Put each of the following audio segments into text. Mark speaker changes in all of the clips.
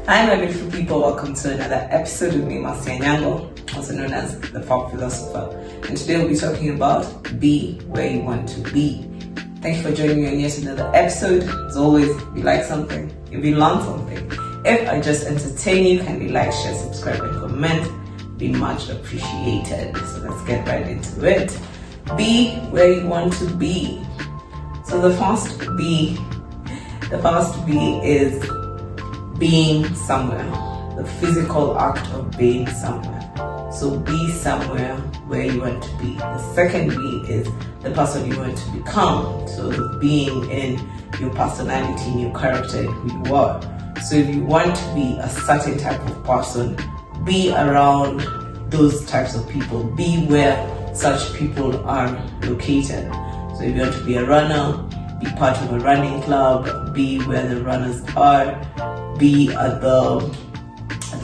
Speaker 1: Hi, my beautiful people. Welcome to another episode of me, Marcia Nyango, also known as the Folk Philosopher. And today we'll be talking about be where you want to be. Thank you for joining me on yet another episode. As always, if you like something, if you learn something, if I just entertain you, kindly like, share, subscribe, and comment. Be much appreciated. So let's get right into it. Be where you want to be. So the first B is being somewhere, the physical act of being somewhere. So be somewhere where you want to be. The second B is the person you want to become. So being in your personality, in your character, in who you are. So if you want to be a certain type of person, be around those types of people. Be where such people are located. So if you want to be a runner, be part of a running club, be where the runners are, be at the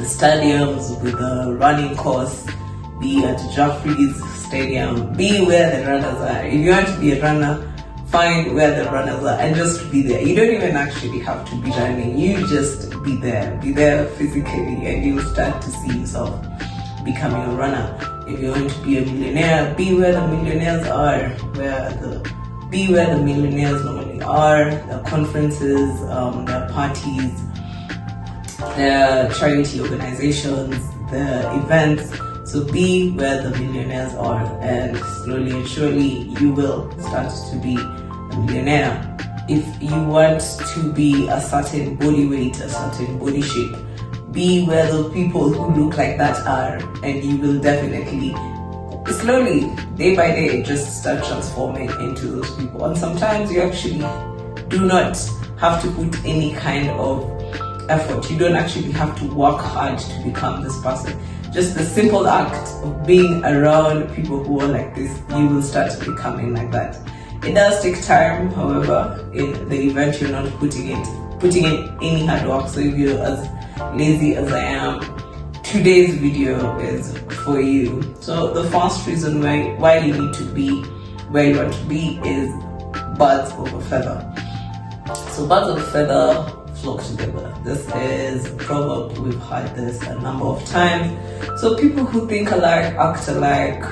Speaker 1: stadiums with the running course, be at Jeffries Stadium, be where the runners are. If you want to be a runner, find where the runners are and just be there. You don't even actually have to be running, you just be there physically, and you'll start to see yourself becoming a runner. If you want to be a millionaire, be where the millionaires are, be where the millionaires normally are, the conferences, their parties, their charity organizations, the events. So be where the millionaires are, and slowly and surely you will start to be a millionaire. If you want to be a certain body weight, a certain body shape, be where the people who look like that are, and you will definitely, slowly, day by day, just start transforming into those people. And sometimes you actually do not have to put any kind of effort. You don't actually have to work hard to become this person. Just the simple act of being around people who are like this, you will start becoming like that. It does take time, however, in the event you're not putting in any hard work. So if you're as lazy as I am, today's video is for you. So the first reason why you need to be where you want to be is birds of a feather. So birds of a feather flock together. This is a proverb. We've heard this a number of times. So people who think alike, act alike,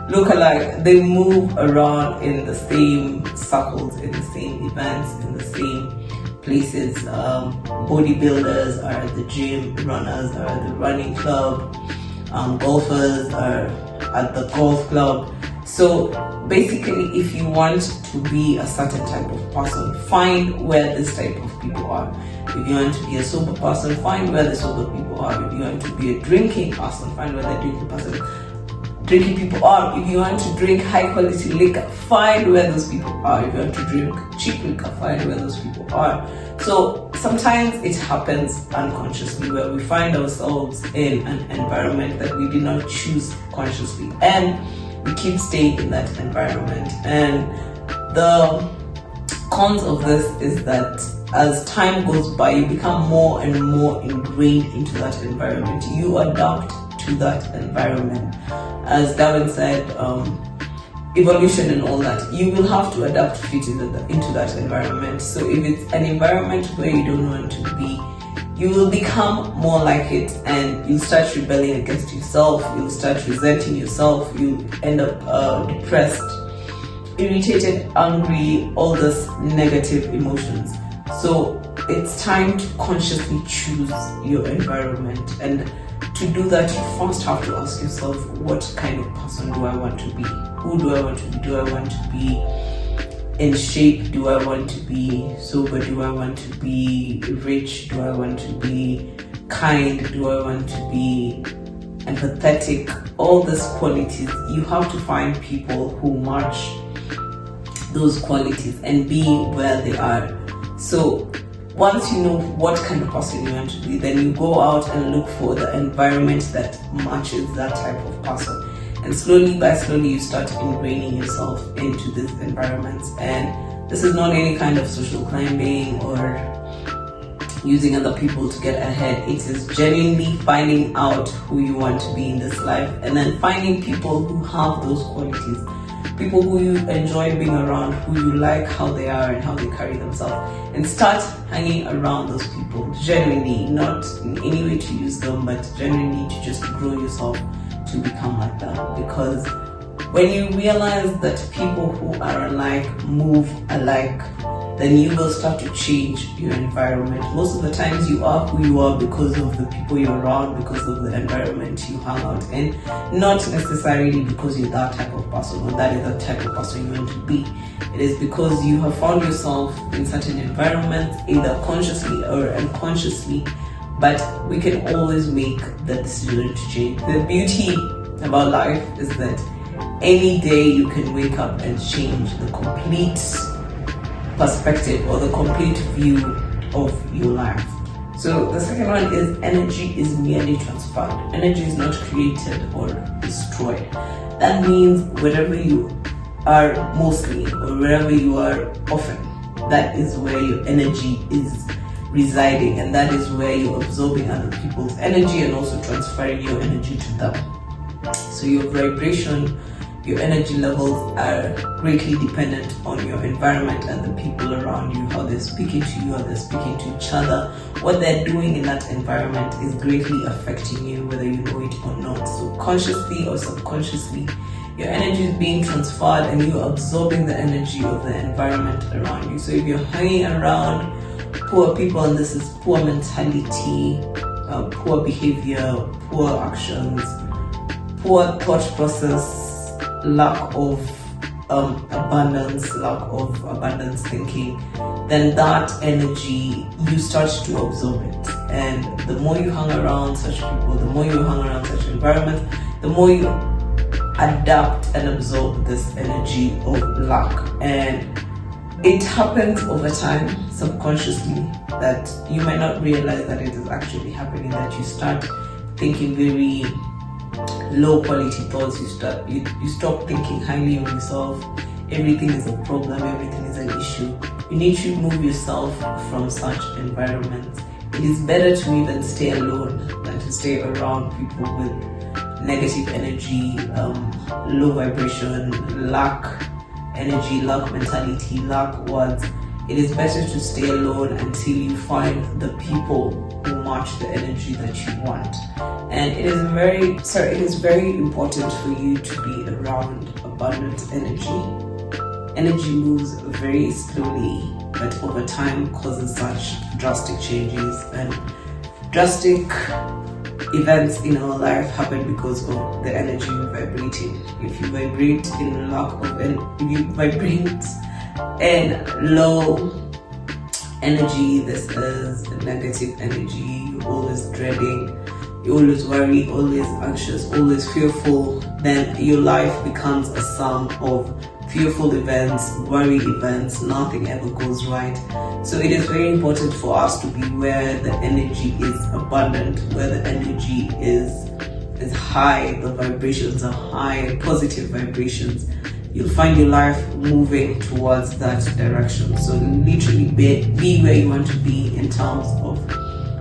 Speaker 1: look alike, they move around in the same circles, in the same events, in the same places. Bodybuilders are at the gym, runners are at the running club, golfers are at the golf club. So basically, if you want to be a certain type of person, find where this type of people are. If you want to be a sober person, find where the sober people are. If you want to be a drinking person, find where the drinking people are. If you want to drink high quality liquor, find where those people are. If you want to drink cheap liquor, find where those people are. So sometimes it happens unconsciously, where we find ourselves in an environment that we did not choose consciously, and we keep staying in that environment. And the cons of this is that as time goes by, you become more and more ingrained into that environment. You adapt to that environment. As Darwin said, evolution and all that, you will have to adapt to fit into that environment. So if it's an environment where you don't want to be, you will become more like it, and you'll start rebelling against yourself, you'll start resenting yourself, you end up depressed, irritated, angry, all those negative emotions. So it's time to consciously choose your environment, and to do that, you first have to ask yourself, what kind of person do I want to be? Who do I want to be? Do I want to be in shape? Do I want to be sober? Do I want to be rich? Do I want to be kind? Do I want to be empathetic? All these qualities, you have to find people who match those qualities and be where they are. So once you know what kind of person you want to be, then you go out and look for the environment that matches that type of person. And slowly you start ingraining yourself into these environments. And this is not any kind of social climbing or using other people to get ahead. It is genuinely finding out who you want to be in this life, and then finding people who have those qualities people who you enjoy being around, who you like how they are and how they carry themselves, and start hanging around those people genuinely, not in any way to use them, but genuinely to just grow yourself to become like that. Because when you realize that people who are alike move alike, then you will start to change your environment. Most of the times you are who you are because of the people you're around, because of the environment you hang out in, not necessarily because you're that type of person or that is the type of person you want to be. It is because you have found yourself in certain environments, either consciously or unconsciously, but we can always make the decision to change. The beauty about life is that any day you can wake up and change the complete perspective or the complete view of your life. So the second one is energy is merely transferred. Energy is not created or destroyed. That means wherever you are mostly or wherever you are often, that is where your energy is residing, and that is where you're absorbing other people's energy and also transferring your energy to them. So your vibration, your energy levels are greatly dependent on your environment and the people around you, how they're speaking to you, how they're speaking to each other. What they're doing in that environment is greatly affecting you, whether you know it or not. So consciously or subconsciously, your energy is being transferred and you're absorbing the energy of the environment around you. So if you're hanging around poor people, and this is poor mentality, poor behavior, poor actions, poor thought process, lack of abundance thinking, then that energy, you start to absorb it. And the more you hang around such people, the more you hang around such environments, the more you adapt and absorb this energy of lack. And it happens over time, subconsciously, that you might not realize that it is actually happening, that you start thinking very low quality thoughts. You stop thinking highly of yourself. Everything is a problem, everything is an issue. You need to move yourself from such environments. It is better to even stay alone than to stay around people with negative energy, low vibration, lack energy, lack mentality, lack words. It is better to stay alone until you find the people who match the energy that you want. And it is very important for you to be around abundant energy. Energy moves very slowly, but over time causes such drastic changes, and drastic events in our life happen because of the energy we're vibrating. If you vibrate in lack of if you vibrate in low energy, this is negative energy, you're always dreading, you always worry, always anxious, always fearful, then your life becomes a sum of fearful events, worry events, nothing ever goes right. So it is very important for us to be where the energy is abundant, where the energy is high, the vibrations are high, positive vibrations. You'll find your life moving towards that direction. So literally be where you want to be in terms of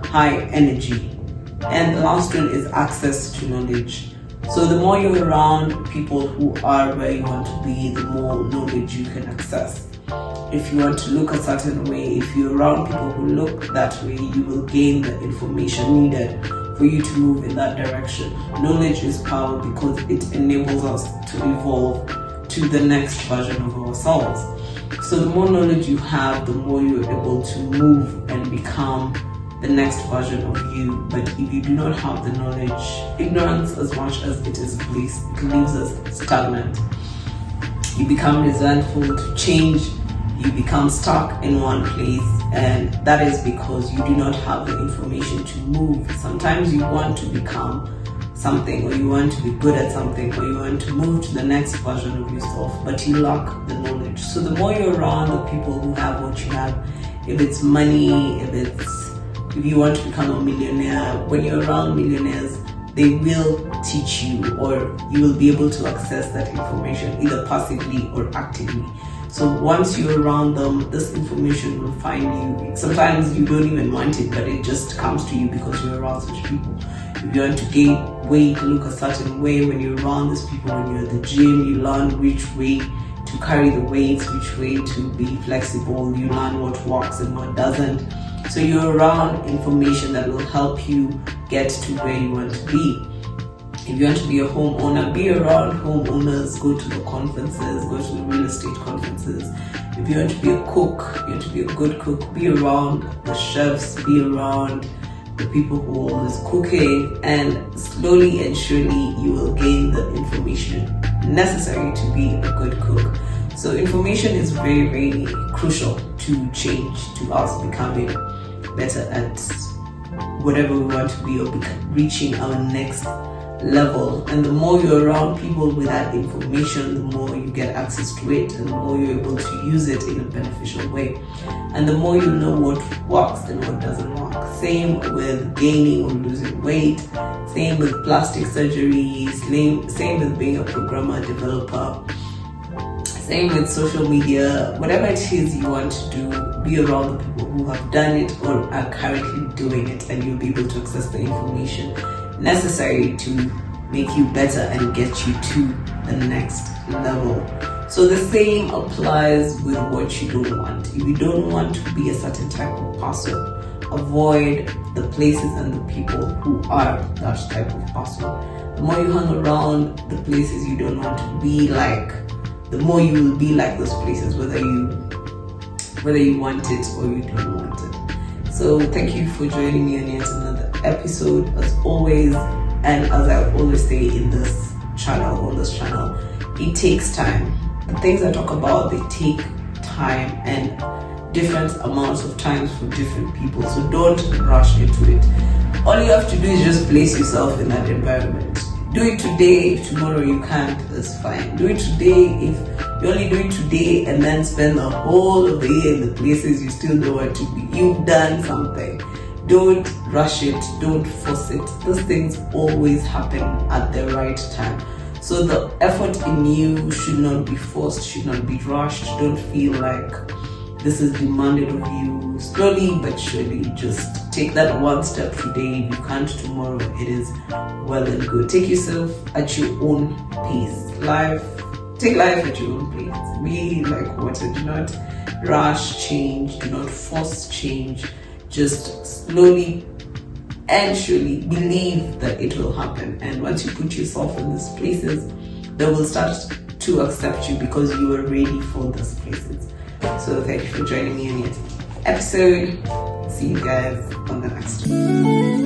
Speaker 1: high energy. And the last one is access to knowledge. So the more you're around people who are where you want to be, the more knowledge you can access. If you want to look a certain way, if you're around people who look that way, you will gain the information needed for you to move in that direction. Knowledge is power because it enables us to evolve to the next version of ourselves. So the more knowledge you have, the more you're able to move and become the next version of you. But if you do not have the knowledge, ignorance, as much as it is bliss, it leaves us stagnant. You become resentful to change, you become stuck in one place, and that is because you do not have the information to move. Sometimes you want to become something, or you want to be good at something, or you want to move to the next version of yourself, but you lack the knowledge. So the more you're around the people who have what you have, if it's money, if you want to become a millionaire, when you're around millionaires, they will teach you, or you will be able to access that information either passively or actively. So once you're around them, this information will find you. Sometimes you don't even want it, but it just comes to you because you're around such people. If you want to gain weight, look a certain way. When you're around these people, when you're at the gym, you learn which way to carry the weights, which way to be flexible. You learn what works and what doesn't. So you're around information that will help you get to where you want to be. If you want to be a homeowner, be around homeowners, go to the conferences, go to the real estate conferences. If you want to be a cook, you want to be a good cook, be around the chefs, be around the people who are always cooking, and slowly and surely you will gain the information necessary to be a good cook. So information is very, very crucial to change, to us becoming better at whatever we want to be, or reaching our next level. And the more you're around people with that information, the more you get access to it, and the more you're able to use it in a beneficial way, and the more you know what works and what doesn't work. Same with gaining or losing weight, same with plastic surgeries, same with being a programmer, developer, same with social media. Whatever it is you want to do, be around the people who have done it or are currently doing it, and you'll be able to access the information necessary to make you better and get you to the next level. So the same applies with what you don't want. If you don't want to be a certain type of person, avoid the places and the people who are that type of person. The more you hang around the places you don't want to be like, the more you will be like those places, whether you want it or you don't want it. So thank you for joining me on yet another episode, as always. And as I always say on this channel, it takes time. The things I talk about, they take time and different amounts of times for different people. So don't rush into it. All you have to do is just place yourself in that environment. Do it today. If tomorrow you can't, that's fine. Do it today. If you only do it today and then spend the whole of the year in the places you still don't want to be, you've done something. Don't rush it. Don't force it. Those things always happen at the right time. So the effort in you should not be forced, should not be rushed. Don't feel like this is demanded of you. Slowly but surely, just take that one step today. If you can't tomorrow, it is well and good. Take yourself at your own pace. Take life at your own pace. Be like water. Do not rush change. Do not force change. Just slowly and surely believe that it will happen. And once you put yourself in these places, they will start to accept you because you are ready for those places. So thank you for joining me in this episode. See you guys on the next one.